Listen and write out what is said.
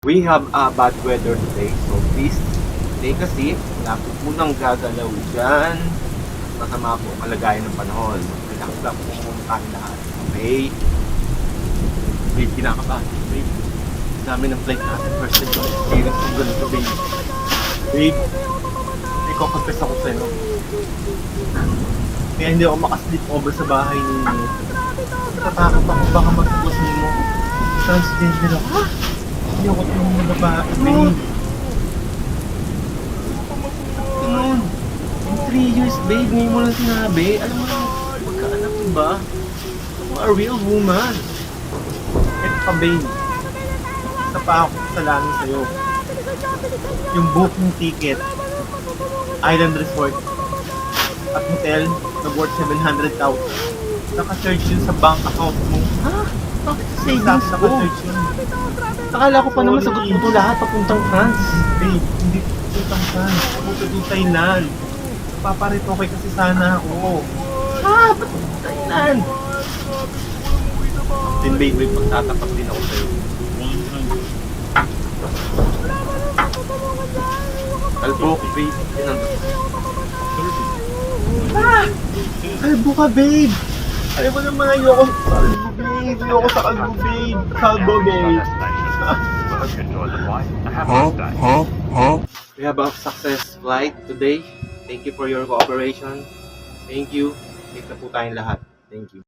We have bad weather today, so please take a seat. Wala po munang gagalaw dyan. Masama po ang kalagayan ng panahon. Relax lang po muna tayo lahat. Okay? Babe, kinakabahan. Babe, dami ng flight natin. First time ko experience ng ganito, babe. Babe, may confess ako sa'yo. Kaya hindi ako makasleep over sa bahay ninyo. Natatakot ako baka mag-close mo. Transgender ako. Ha? Hindi ako tulong ng babae, babe. Noon, in 3 years, babe, ngayon mo lang sinabi. Alam mo lang, magkaanak mo ba? You are a real woman. Ito pa, babe. Isa pa ako kasalanan sa'yo. Yung booking ticket, Island Resort, at hotel na worth 700,000. Naka-search yun sa bank account mo. Ha? Bakit sa savings ko? Naka-search yun. Akala ko pa naman sagot mo ito lahat papuntang France. Babe, hindi papuntang France. Papunta doon Thailand. Paparitoke kasi sana ako. Ha? Ba't Thailand? Then babe, may pagtatapat din ako sa'yo. Kalbo ko, babe. Ah! Kalbo ka, babe! Alam mo naman, ayoko sa kalbo, babe. Ayoko sa kalbo, babe. Kalbo, babe. We have a success flight today. Thank you for your cooperation. Thank you. Safe na po tayong lahat. Thank you.